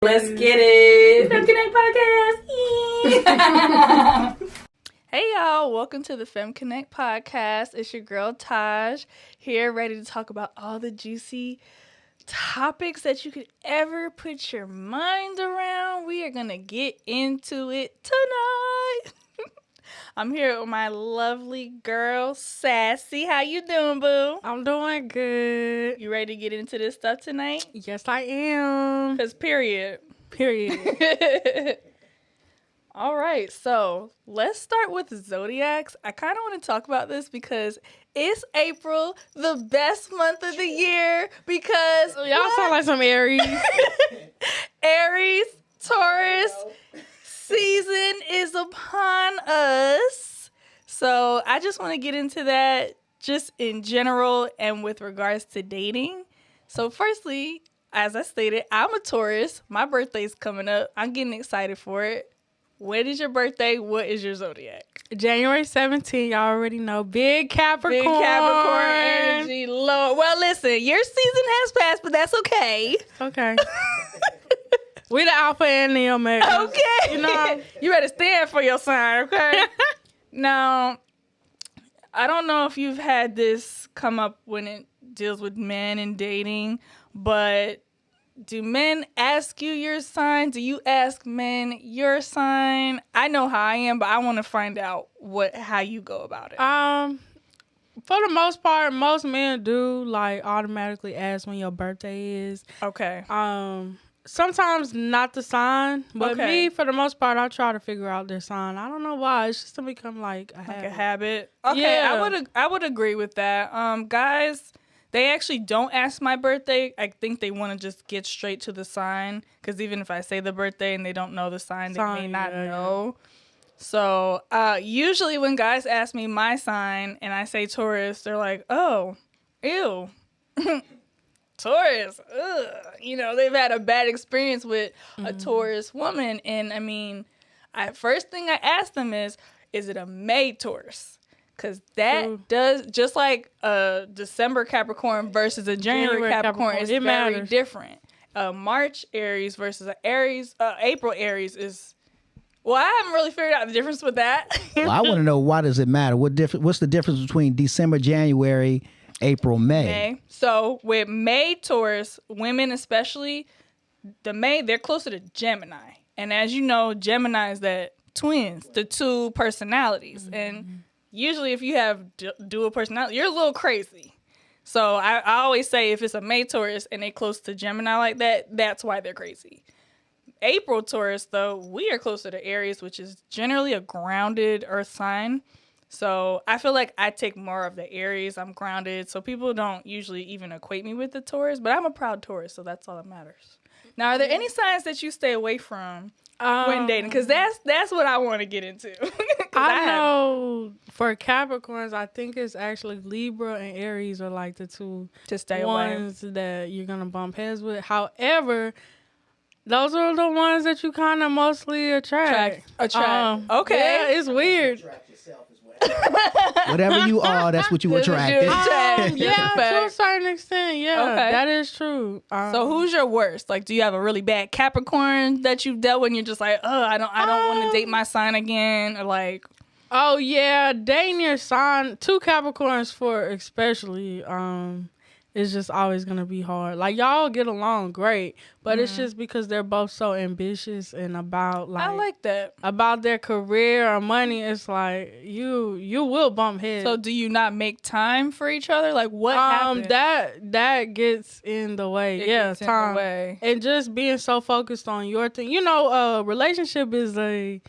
Let's get it. Femme Connect Podcast. Hey y'all, welcome to the Femme Connect Podcast. It's your girl Taj here, ready to talk about all the juicy topics that you could ever put your mind around. We are gonna get into it tonight. I'm here with my lovely girl, Sassy. How you doing, boo? I'm doing good. You ready to get into this stuff tonight? Yes, I am. Because period. All right, so let's start with Zodiacs. I kind of want to talk about this because it's April, the best month of the year, because Y'all sound like some Aries. Aries, Taurus, season is upon us. So I just want to get into that just in general and with regards to dating. So firstly, as I stated, I'm a Taurus. My birthday's coming up. I'm getting excited for it. When is your birthday? What is your zodiac? January 17th, y'all already know. Big Capricorn. Big Capricorn energy. Lord. Well, listen, your season has passed, but that's okay. Okay. We the Alpha and the Omega. Okay. You know, you better stand for your sign, okay? Now, I don't know if you've had this come up when it deals with men and dating, but do men ask you your sign? Do you ask men your sign? I know how I am, but I want to find out how you go about it. For the most part, most men do like automatically ask when your birthday is. Okay. Sometimes not the sign, but Okay. me, for the most part, I try to figure out their sign. I don't know why. It's just to become like a habit. Like a habit. Okay, Yeah. I would agree with that. Guys, they actually don't ask my birthday. I think they want to just get straight to the sign, because even if I say the birthday and they don't know the sign, they may not know. So usually when guys ask me my sign and I say Taurus, they're like, oh, ew. Taurus. Ugh. You know, they've had a bad experience with a Taurus woman. And I mean, first thing I ask them is it a May Taurus? Because that does, just like a December Capricorn versus a January Capricorn is very matters. different. March Aries versus an April Aries is, well, I haven't really figured out the difference with that. Well, I want to know, why does it matter? What's the difference between December, January, April, May? So with May Taurus, women especially, they're closer to Gemini. And as you know, Gemini is that twins, the two personalities. Mm-hmm. And usually if you have dual personality, you're a little crazy. So I always say if it's a May Taurus and they close to Gemini like that, that's why they're crazy. April Taurus, though, we are closer to Aries, which is generally a grounded earth sign. So I feel like I take more of the Aries. I'm grounded. So people don't usually even equate me with the Taurus, but I'm a proud Taurus, so that's all that matters. Now, are there any signs that you stay away from when dating? Because that's what I want to get into. I know for Capricorns, I think it's actually Libra and Aries are like the two to stay ones that you're going to bump heads with. However, those are the ones that you kind of mostly attract. Okay. Yeah, it's weird. Whatever you are, that's what you attract. Yeah, to a certain extent, yeah, okay. That is true. So who's your worst? Like, do you have a really bad Capricorn that you've dealt with and you're just like, oh, I don't want to date my sign again? Or like, oh yeah, dating your sign, two Capricorns for especially, it's just always gonna be hard. Like, y'all get along great, but it's just because they're both so ambitious and about I like that. about their career or money. It's like you will bump heads. So do you not make time for each other? Like, what happens? That gets in the way. Gets time in the way. And just being so focused on your thing. You know, relationship is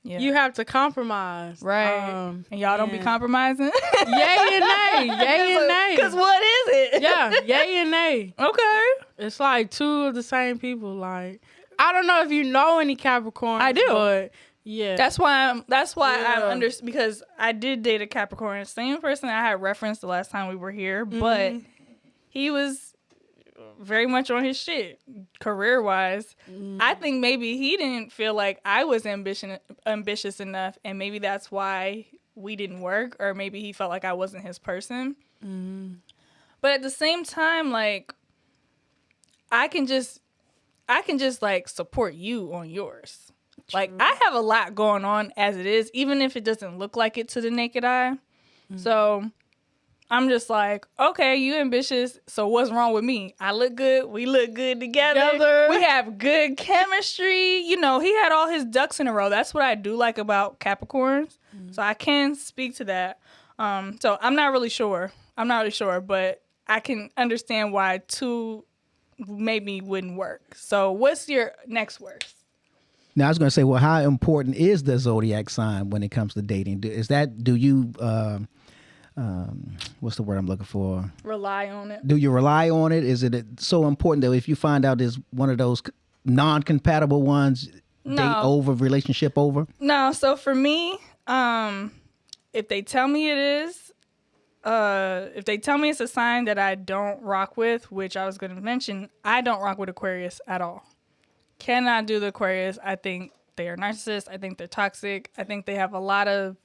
you have to compromise. Right. And y'all don't be compromising? Yay and nay. Yay and nay. Because what is it? Yeah, yay and nay. Okay. It's like two of the same people. Like, I don't know if you know any Capricorn. I do. But yeah. That's why I'm because I did date a Capricorn. Same person I had referenced the last time we were here, but he was very much on his shit career-wise. I think maybe he didn't feel like I was ambitious enough, and maybe that's why we didn't work, or maybe he felt like I wasn't his person. But at the same time, like, I can just I can just like support you on yours. Like I have a lot going on as it is, even if it doesn't look like it to the naked eye. So I'm just like, okay, you ambitious. So what's wrong with me? I look good. We look good together. We have good chemistry. You know, he had all his ducks in a row. That's what I do like about Capricorns. So I can speak to that. So I'm not really sure. But I can understand why 2 maybe wouldn't work. So what's your next worst? Now, I was going to say, well, how important is the zodiac sign when it comes to dating? Do you, what's the word I'm looking for? Rely on it. Do you rely on it? Is it so important that if you find out there's one of those non-compatible ones, date over, relationship over? No, so for me, if they tell me it is, if they tell me it's a sign that I don't rock with, which I was going to mention, I don't rock with Aquarius at all. Cannot do the Aquarius. I think they are narcissists. I think they're toxic. I think they have a lot of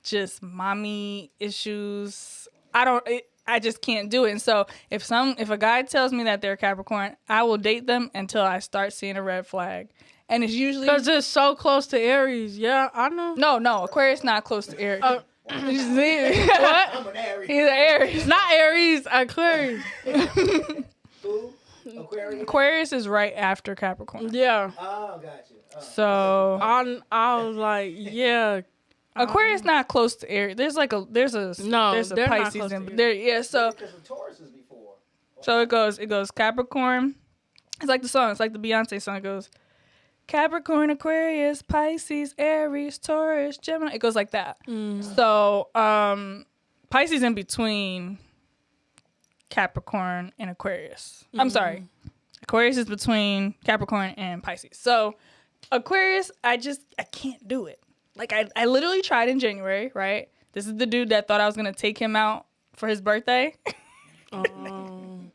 just mommy issues. I just can't do it. And so if a guy tells me that they're Capricorn, I will date them until I start seeing a red flag. And it's usually because it's so close to Aries. Yeah, I know. No, Aquarius not close to Aries. What? I'm an Aries. He's an Aries. Not Aries, Aquarius. Aquarius is right after Capricorn. Yeah. Oh, gotcha. So I was like, yeah. Aquarius not close to Aries. There's a they're not Pisces close in to there. Yeah, so Because of Taurus is before. so it goes Capricorn. It's like the song. It's like the Beyonce song. It goes Capricorn, Aquarius, Pisces, Aries, Taurus, Gemini. It goes like that. So Pisces in between Capricorn and Aquarius. I'm sorry. Aquarius is between Capricorn and Pisces. So Aquarius, I can't do it. Like I literally tried in January, right? This is the dude that thought I was going to take him out for his birthday. And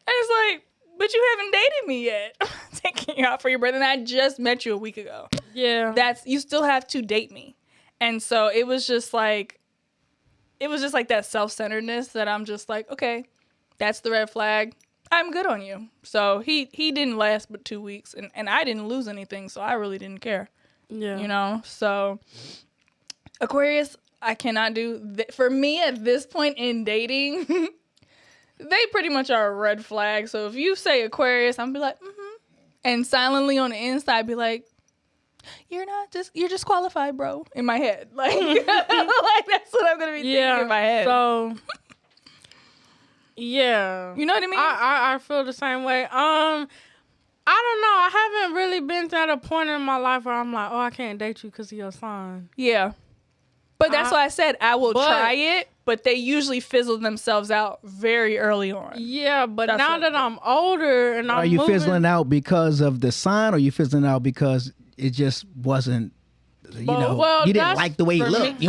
it's like, but you haven't dated me yet. I'm taking you out for your birthday. And I just met you a week ago. Yeah. You still have to date me. And so it was just like that self-centeredness that I'm just like, okay, that's the red flag. I'm good on you. So he didn't last but 2 weeks, and I didn't lose anything, so I really didn't care. Yeah. You know? So Aquarius, I cannot do. For me, at this point in dating, they pretty much are a red flag. So if you say Aquarius, I'm be like, and silently on the inside be like, you're disqualified, bro, in my head. Like, like that's what I'm gonna be thinking in my head. So yeah. You know what I mean? I feel the same way. I don't know. I haven't really been to at a point in my life where I'm like, oh, I can't date you because of your sign. Yeah. But that's why I said I will try it, but they usually fizzle themselves out very early on. Yeah, but That's now that I'm older and Are you fizzling out because of the sign, or are you fizzling out because it just wasn't, you didn't like the way he looked?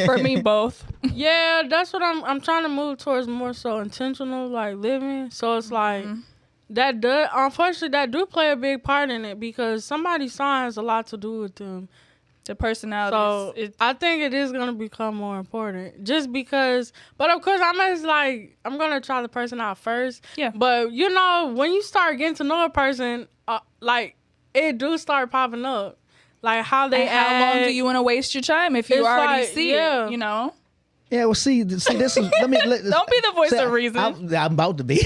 For me, both. Yeah, that's what I'm trying to move towards, more so intentional, like living. So it's like unfortunately, that do play a big part in it because somebody's sign has a lot to do with them. The personality. So I think it is going to become more important just because, but of course I'm going to try the person out first. Yeah. But when you start getting to know a person, like it do start popping up. Like how they act. How long do you want to waste your time if you already see it, you know? Yeah, well, see, this is. Don't be the voice of reason. I'm about to be.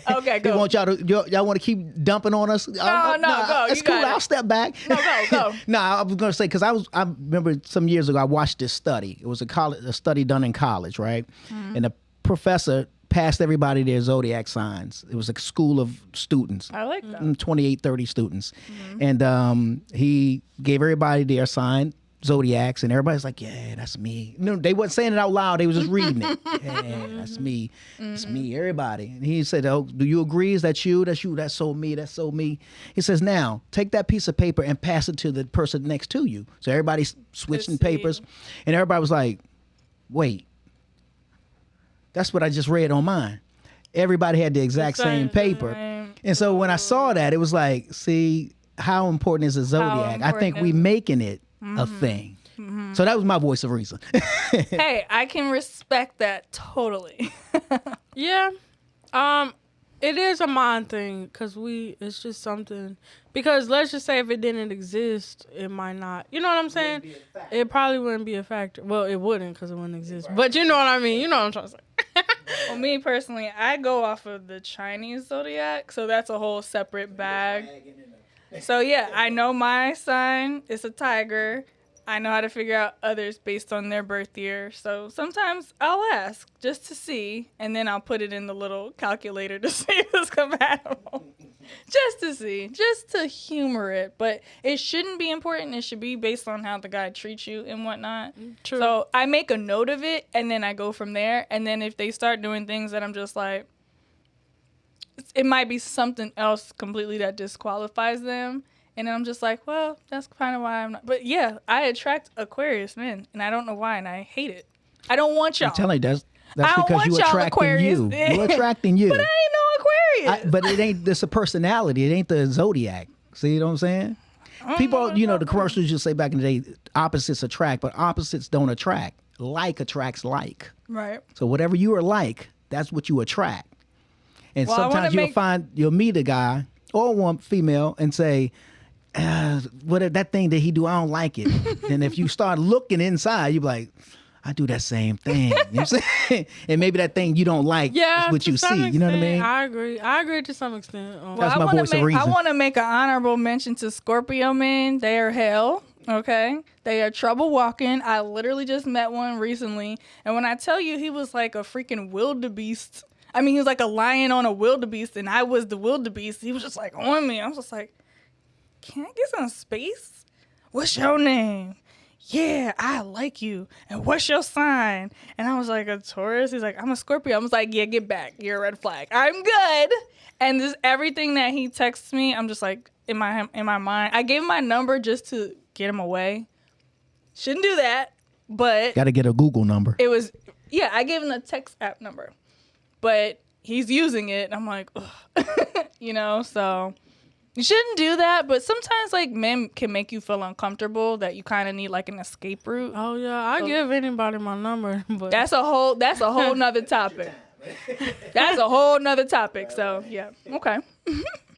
Okay, go. Y'all want to keep dumping on us? No, go. It's cool. I'll step back. No, go. No, I was going to say because I remember some years ago I watched this study. It was a study done in college, right? Mm-hmm. And the professor passed everybody their zodiac signs. It was a school of students. I like that. 28, 30 students, and he gave everybody their sign. Zodiacs, and everybody's like, yeah, that's me. No, they wasn't saying it out loud. They was just reading it. Yeah, that's me. It's me, everybody. And he said, oh, do you agree? Is that you? That's you. That's so me. That's so me. He says, now, take that piece of paper and pass it to the person next to you. So everybody's switching papers. And everybody was like, wait, that's what I just read on mine. Everybody had the exact same paper. And so when I saw that, it was like, see, how important is a zodiac? I think we making it a thing. So that was my voice of reason. Hey, I can respect that totally. Yeah. It is a mind thing because it's just something. Because let's just say if it didn't exist, it might not. You know what I'm saying? It probably wouldn't be a factor. Well, it wouldn't because it wouldn't exist. But you know what I mean? You know what I'm trying to say. Well, me personally, I go off of the Chinese Zodiac, so that's a whole separate bag. So yeah, I know my sign is a tiger. I know how to figure out others based on their birth year. So sometimes I'll ask just to see, and then I'll put it in the little calculator to see if it's compatible. Just to see, just to humor it. But it shouldn't be important. It should be based on how the guy treats you and whatnot. True. So I make a note of it, and then I go from there. And then if they start doing things that I'm just like, it might be something else completely that disqualifies them. And then I'm just like, well, that's kind of why I'm not. But yeah, I attract Aquarius men, and I don't know why, and I hate it. I don't want y'all. I'm telling you, that's I don't because want you y'all attracting Aquarius. you. You're attracting you. But I ain't no Aquarius. But it ain't. It's a personality. It ain't the Zodiac. See what I'm saying? People, you know, the commercials used to say back in the day, opposites attract, but opposites don't attract. Like attracts like. Right. So whatever you are like, that's what you attract. And Well, sometimes you'll meet a guy or one female and say, what that thing that he do, I don't like it. And if you start looking inside, you be like, I do that same thing. You know what I'm saying? And maybe that thing you don't like is what you see. You know what I mean? I agree to some extent. That's my voice of reason. I want to make an honorable mention to Scorpio men. They are hell. Okay. They are trouble walking. I literally just met one recently. And when I tell you he was like a freaking wildebeest, I mean, he was like a lion on a wildebeest, and I was the wildebeest. He was just like on me. I was just like, can I get some space? What's your name? Yeah, I like you. And what's your sign? And I was like, a Taurus? He's like, I'm a Scorpio. I was like, yeah, get back. You're a red flag. I'm good. And this everything that he texts me, I'm just like, in my mind. I gave him my number just to get him away. Shouldn't do that, but got to get a Google number. it was, yeah, I gave him the text app number. But he's using it, and I'm like, ugh. You know, so you shouldn't do that. But sometimes, like, men can make you feel uncomfortable that you kind of need, like, an escape route. Oh yeah, I give anybody my number, but That's a whole nother topic. That's a whole nother topic. So, yeah. Okay.